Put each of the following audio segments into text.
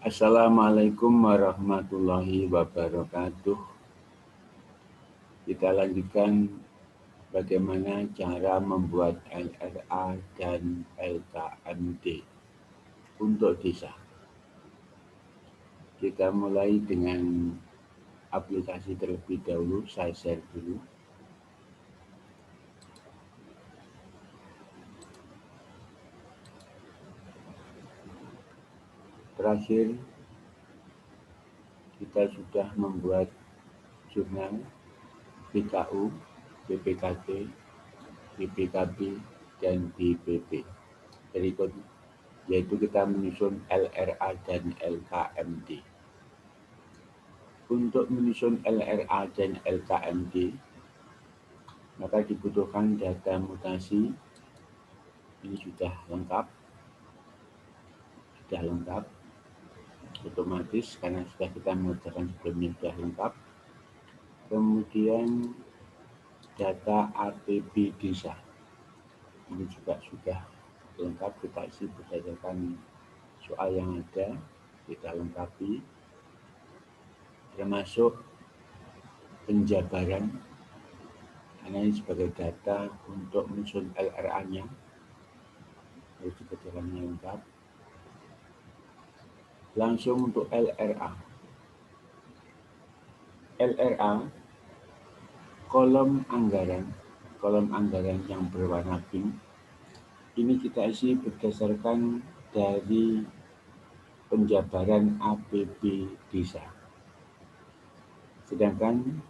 Assalamualaikum warahmatullahi wabarakatuh. Kita lanjutkan bagaimana cara membuat LRA dan LKMD untuk desa. Kita mulai dengan aplikasi terlebih dahulu, saya share dulu. Terakhir, kita sudah membuat jurnal BKU, BPKT, BPKB, dan BPP. Berikut yaitu kita menyusun LRA dan LKMD. Untuk menyusun LRA dan LKMD, maka dibutuhkan data mutasi. Ini sudah lengkap, otomatis karena sudah kita mengerjakan sebelumnya sudah lengkap. Kemudian data APB desa, ini juga sudah lengkap, kita isi berdasarkan soal yang ada, kita lengkapi, termasuk penjabaran, karena ini sebagai data untuk menyusun LRA-nya, harus dikerjakan lengkap. Langsung untuk LRA. LRA, kolom anggaran yang berwarna pink, ini kita isi berdasarkan dari penjabaran APB desa. Sedangkan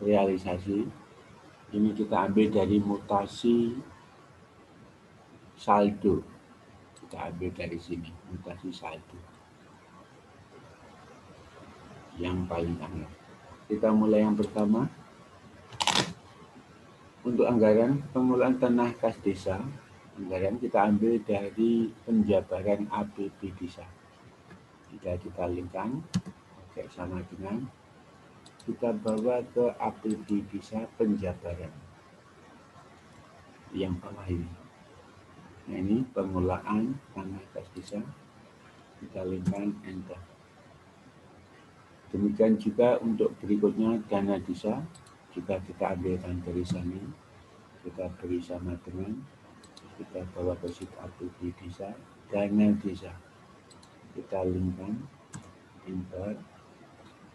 realisasi, ini kita ambil dari mutasi saldo. Kita ambil dari sini, mutasi saldo. Yang paling kanan. Kita mulai yang pertama. Untuk anggaran pengelolaan tanah kas desa, anggaran kita ambil dari penjabaran APB desa. Kita linkkan, sama dengan kita bawa ke APB desa penjabaran. Yang bawah ini. Nah, ini pengelolaan tanah kas desa, kita linkkan, enter. Demikian juga untuk berikutnya dana desa, juga kita ambilkan dari sini, kita beri sama dengan, kita bawa ke sheet APB desa, dana desa, kita linkkan, enter.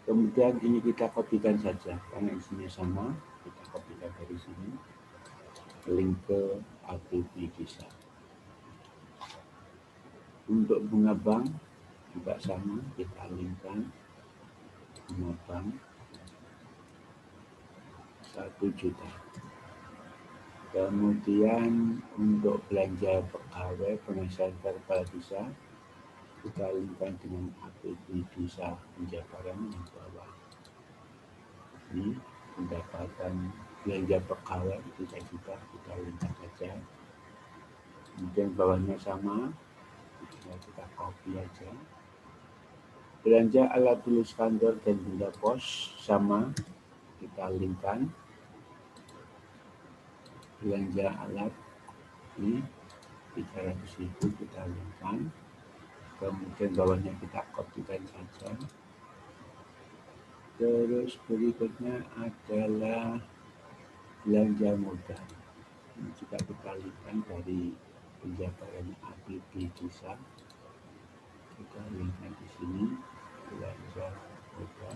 Kemudian ini kita kopikan saja, karena isinya sama, kita kopikan dari sini, link ke APB desa. Untuk bunga bank juga sama, kita linkkan bunga bank 1 juta. Kemudian untuk belanja pegawai penghasilan kepala desa, kita linkkan dengan APB desa penjabaran yang bawah. Ini pendapatan belanja pegawai 3 juta, kita linkkan saja. Kemudian bawahnya sama, kita copy aja. Belanja alat tulis kantor dan benda pos sama, kita linkkan. Belanja alat ini 300.000, kita linkkan. Kemudian bawahnya kita kopikan saja. Terus berikutnya adalah belanja modal. Ini juga kita linkkan dari penjabaran APB desa. Kita linkkan di sini belanja modal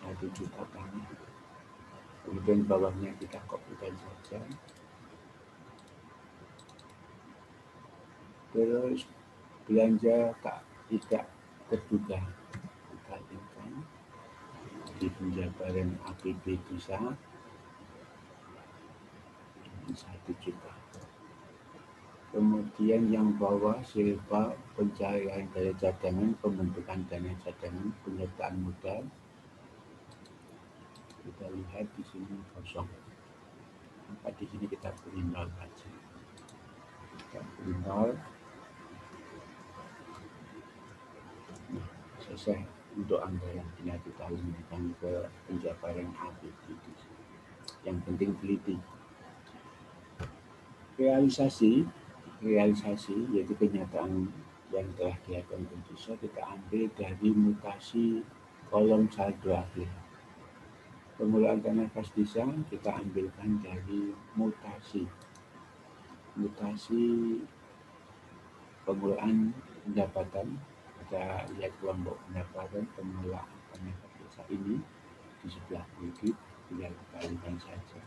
1 juta tanah. Kemudian bawahnya kita kopikan saja. Terus belanja tidak terduga, kita linkkan di penjabaran APB desa 1 juta. Kemudian yang bawah silpa pencarian dana cadangan, pembentukan dana cadangan, penyertaan modal. Kita lihat di sini kosong. Maka di sini kita beri 0 saja. Kita beri 0. Nah, selesai untuk anggaran. Bila kita linkkan ke penjabaran APB desa. Yang penting teliti. Realisasi yaitu kenyataan yang telah diatur desa kita ambil dari mutasi kolom saldo akhir. Pengelolaan dana kas desa kita ambilkan dari mutasi pengelolaan pendapatan. Kita lihat kelompok pendapatan pengelolaan dana kas desa ini di sebelah kiri, tinggal kita alihkan saja.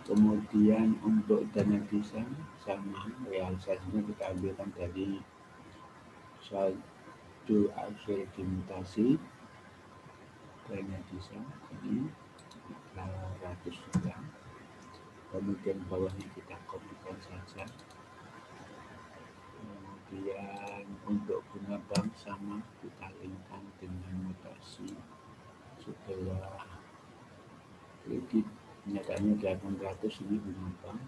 Kemudian untuk dana desa sama realisasinya kita ambilkan dari saldo akhir dimutasi dana desa ini 100 juta. Kemudian bawahnya kita kopikan saja. Kemudian untuk bunga bank sama kita linkkan dengan mutasi setelah kredit nyatanya 800 ini bunga bank,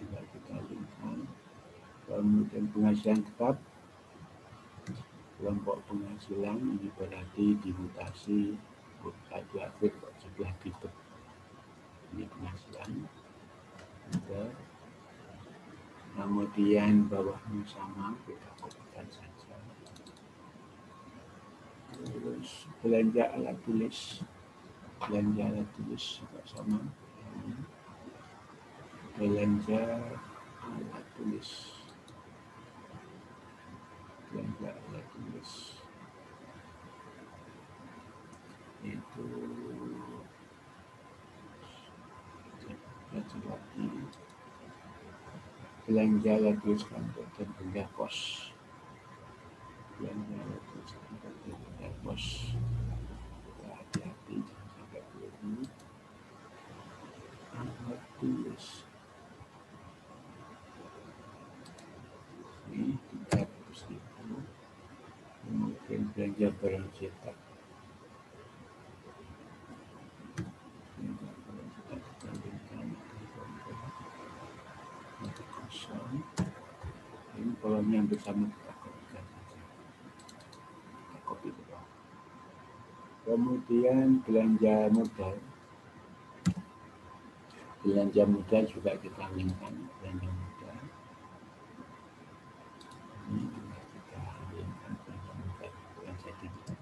tinggal kita linkkan. Kemudian penghasilan tetap kelompok penghasilan ini berarti dimutasi saldo akhir sebelah titik ini penghasilan. Kemudian bawahnya sama kita kopikan saja. Terus belanja alat tulis juga sama. Belanja alat tulis itu lagi belanja alat tulis kantor dan benda kos. Hati-hati jangan sampai keliru. Alat tulis ini 300.000. Kemudian belanja barang cetak ini kolomnya hampir sama, kita kopikan saja, kita copy ke bawah. Kemudian belanja modal juga kita linkkan belanja modal ini juga kita linkkan belanja modal yang saya tunjukkan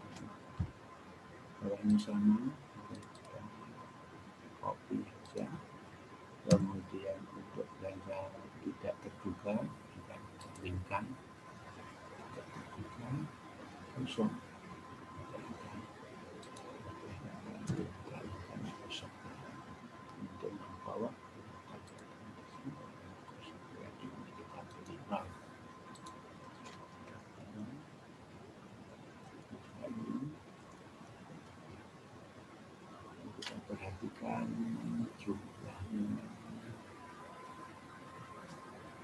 bawahnya sama, kita copy saja. Kemudian untuk belanja tidak terduga kita linkkan tidak terduga kosong, untuk membawa kita perhatikan jumlahnya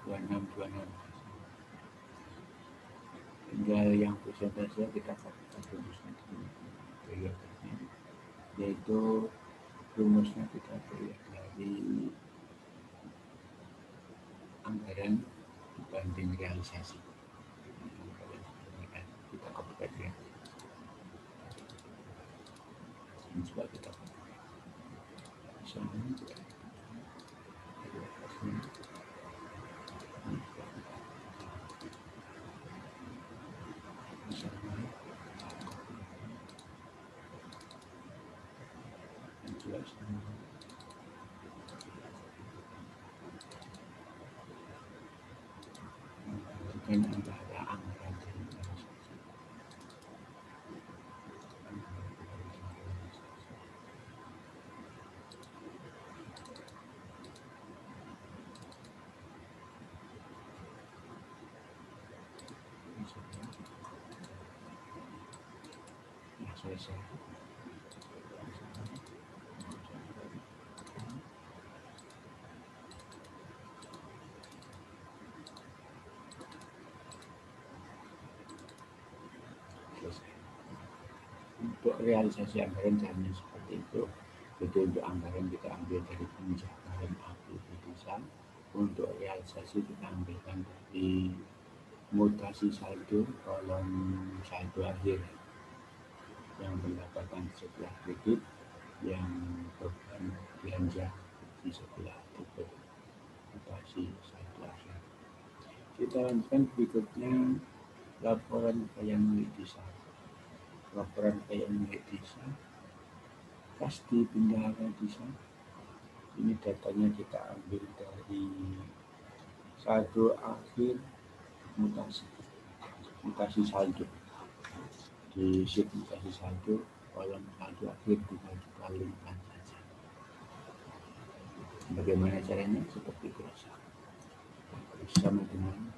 26. Tinggal yang persentase kita pakai rumusnya yaitu rumusnya kita lihat dari anggaran dibanding realisasi. Kita kopikan ya. Ini coba kita kopikan. Dan antara anggaran dan realisasi. Selesai. Untuk realisasi anggaran caranya seperti itu. Jadi untuk anggaran kita ambil dari penjabaran APBD desa. Untuk realisasi kita ambilkan dari mutasi saldo kolom saldo akhir yang pendapatan sebelah kredit, yang beban belanja di sebelah titik mutasi saldo akhir. Kita lanjutkan berikutnya laporan kekayaan milik desa. Laporan kekayaan milik desa, kas di bendahara desa. Ini datanya kita ambil dari saldo akhir mutasi saldo. Di sheet mutasi saldo, kolom saldo akhir tinggal kita limpahkan saja. Bagaimana caranya? Seperti biasa. Bersama dengan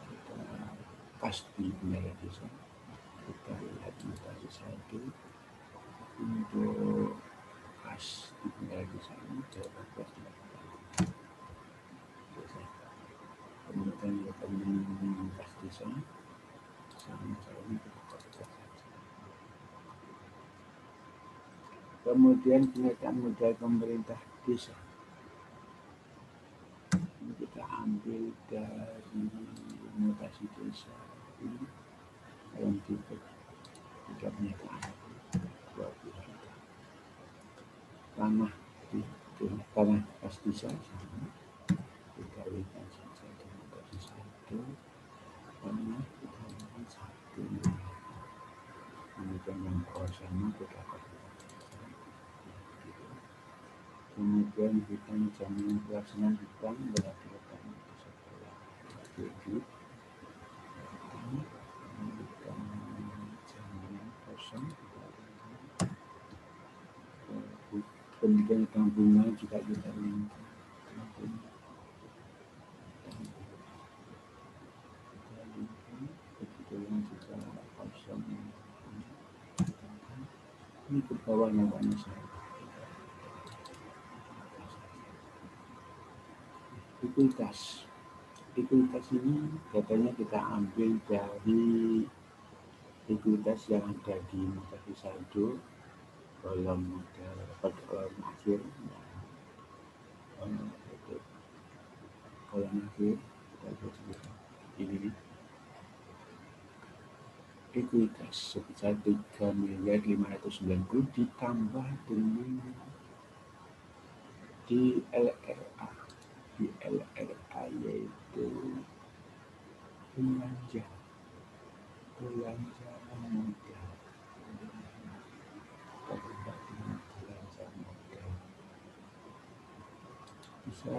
kita kas di bendahara desa, kita lihat mutasi saldo untuk kas di bendahara desa ini 18. Kemudian rekening kas desa sama caranya kita saja. Kemudian kenaikan modal pemerintah desa. Ini kita ambil dari mutasi desa ini dalam tipe tiga pernyataan tanah di tanah kas desa kita lihat saja dengan mutasi satu tanah kita lihat satu kemudian yang kosannya kita kemudian hutang jaminan pelaksanaan hutang berarti hutang itu setelah kredit hutang jaminan kosong kemudian hutang bunga juga kita lihat kebetulan juga kosong ini ke bawah namanya saya. Ekuitas ini datanya kita ambil dari ekuitas yang ada di mutasi saldo kolom modal kolom akhir kolom akhir ini ekuitas sebesar 3.590 ditambah dengan di LRA yaitu belanja modal bisa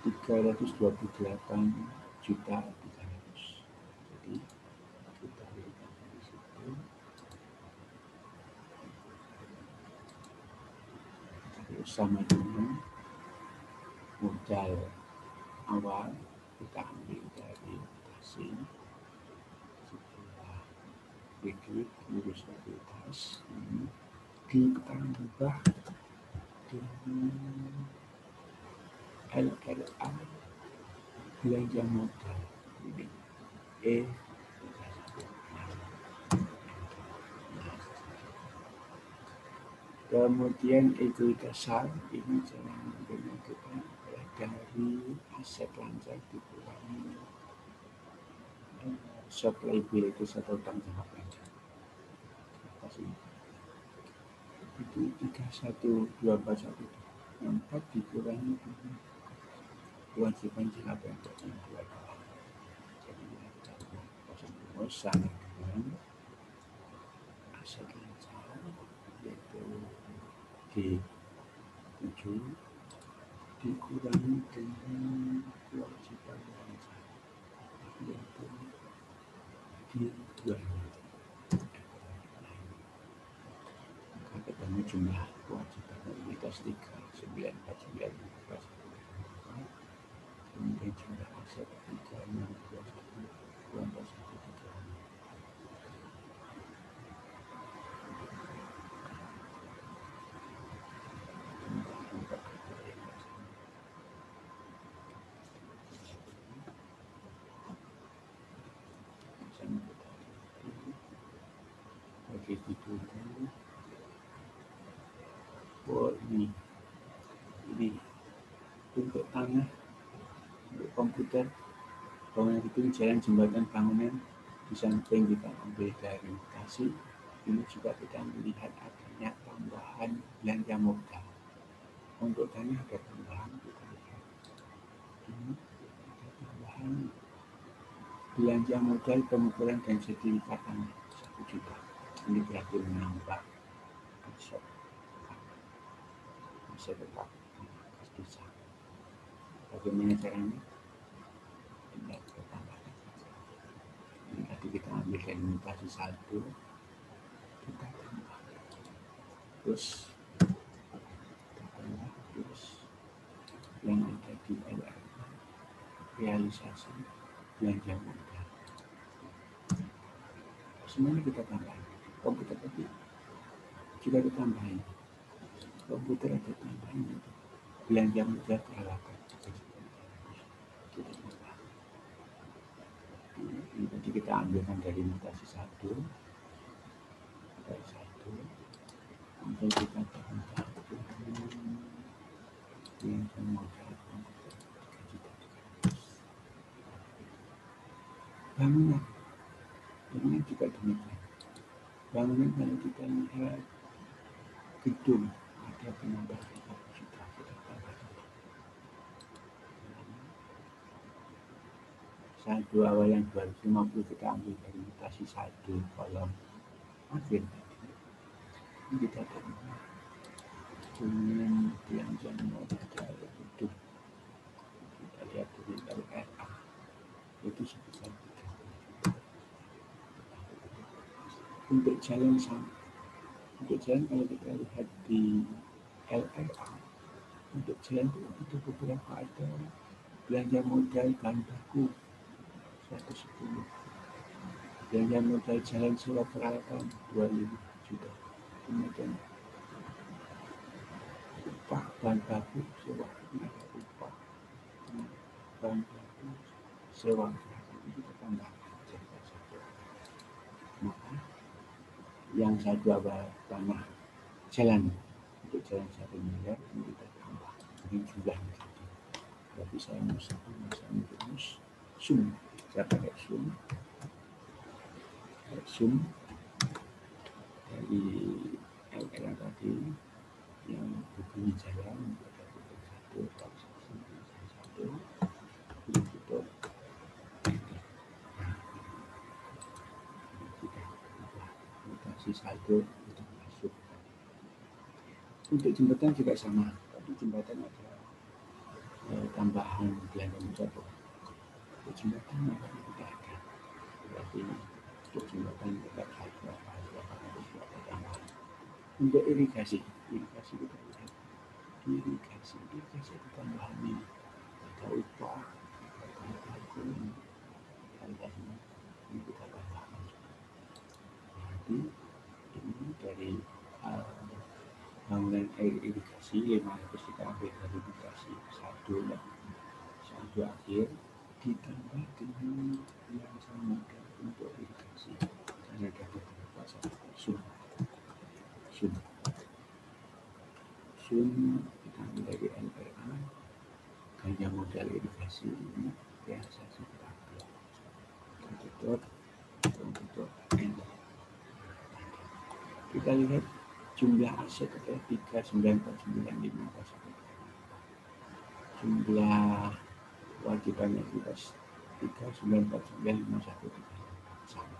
328.300.000. Jadi kita lihat di situ sama dengan modal awal kita ambil dari mutasi setelah kredit lulus ekuitas ini ditambah dengan LRA belanja modal ini kemudian ekuitas saham ini cara mengambilnya kita dari aset lancar dikurangi short liability atau utang jangka panjang itu 31241 4 dikurangi kewajiban jangka pendek yang 22 jadi sama dengan aset lancar yaitu D7 dikurangi dengan kewajiban lancar yaitu D2 maka ketemu jumlah kewajiban ekuitas 3.949 kemudian jumlah aset 3.621 itu ini untuk tanah untuk komputer bangunan gedung jalan jembatan bangunan di samping kita ambil dari mutasi ini juga kita melihat adanya tambahan belanja modal Untuk dana ada tambahan, kita lihat ini ada tambahan belanja modal pengukuran dan sertifikatan 1 juta. Ini berarti menambah workshop masih tetap kas desa. Bagaimana caranya? Tinggal kita tambahkan saja. Ini tadi kita ambil dari mutasi 1, kita tambah terus yang ada di LR realisasi belanja modal. Semuanya kita tambahkan. Komputer tadi juga ditambahin. Komputer ada tambahan belanja modal peralatan. Kita tambah. Ini tadi kita ambilkan dari mutasi 1, dari 1, kemudian kita tambah belanja modal komputer 3.300.000. Bangunan juga demikian. Bangunan kalau kita lihat gedung ada penambahan 4 juta, kita tambahkan. Saldo awal yang 250 kita ambil dari mutasi 1 kolom akhir tadi. Ini kita tambah dengan belanja modal gedung. Kita lihat dari LRA itu sebesar 3. Untuk jalan sama. Untuk jalan kalau kita lihat di LRA, untuk jalan itu beberapa ada belanja modal bahan baku 110, belanja modal jalan sewa peralatan 25 juta, kemudian upah bahan baku sewa, upah bahan baku sewa itu kita tambah. Maka yang satu apa tanah jalan untuk jalan 1 miliar ini kita tambah ini jumlahnya tadi. Tapi saya mus sum, saya pakai sum dari LR tadi yang begini jalan ada satu transaksi satu tutup mutasi 1 itu masuk. Untuk jembatan juga sama. Tadi jembatan ada tambahan belanja modal. Untuk jembatan tidak ada. Berarti untuk jembatan tidak ada tambahan. Untuk irigasi kita lihat. Irigasi ada tambahan ini. Ada upah, ada bahan harganya ini kita tambahkan. Jadi ini dari bangunan air irigasi 500 kita ambil dari mutasi 1 akhir ditambah dengan belanja modal untuk irigasi karena ada beberapa sum kita ambil dari LRA belanja modal irigasi ini realisasi kita ambil tutup kita lihat jumlah aset adalah 39495. Jumlah wajibannya kita 3949513 sama.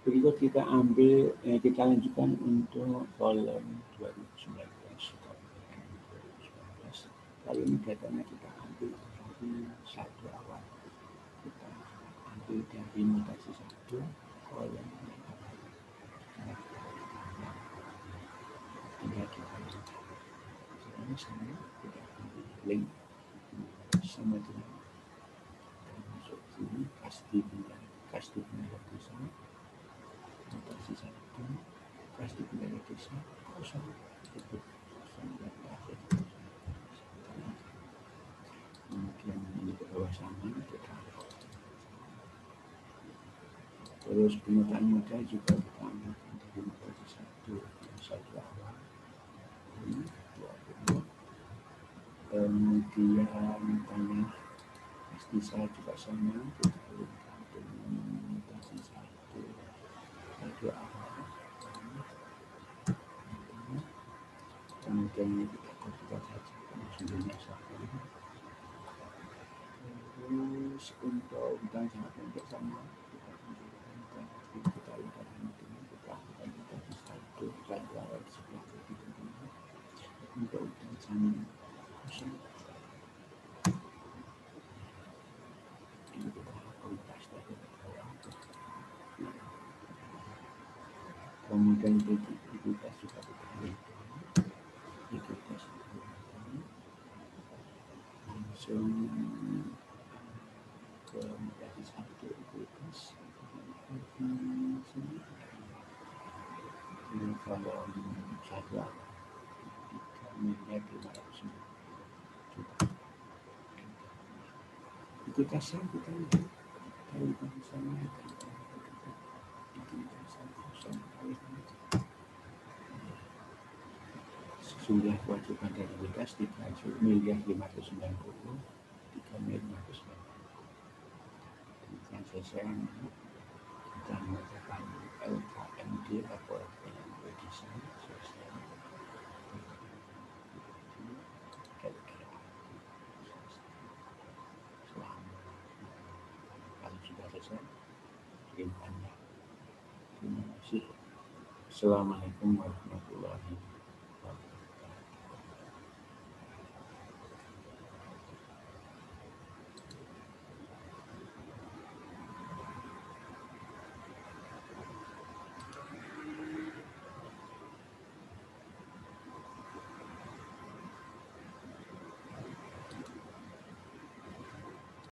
Berikut kita lanjutkan untuk kolom 2019. Kali ini datanya kita ambil dari 1 awal. Kita ambil dari mutasi 1 kolom tinggal kita ini sama kita ambil link sama dengan masuk sini kasih pindah desa mutasi 1 kasih pindah desa kosong itu kosong dan akhir kemudian ini ke bawah sama kita terus pemetaan modal juga kita ambilkan dari mutasi 1 awal ini 20. Kemudian tanah desa juga sama kita turunkan dengan mutasi 1 awal kemudian kita terbuka saja judulnya satu. Terus untuk bidang sangat pendek sama kita tunjukkan dan kita lihat nanti kita akan kita bisa itu jadwal di sebelah kiri tentunya untuk bidang sangat kosong ini kita kualitas dari bawah. Kemudian ikutas juga kita hitung ikutas langsung ke menjadi satu ikutas ini kalau jadwal 3.500.000 juta ikutas kita lihat kita sama sejumlah kewajiban dan ikutas 3.590 3.590 yang selesai kita mengerjakan LKMD lapor dengan desain selesai kalau sudah selesai kirimkannya. Terima kasih. Assalamualaikum warahmatullahi wabarakatuh.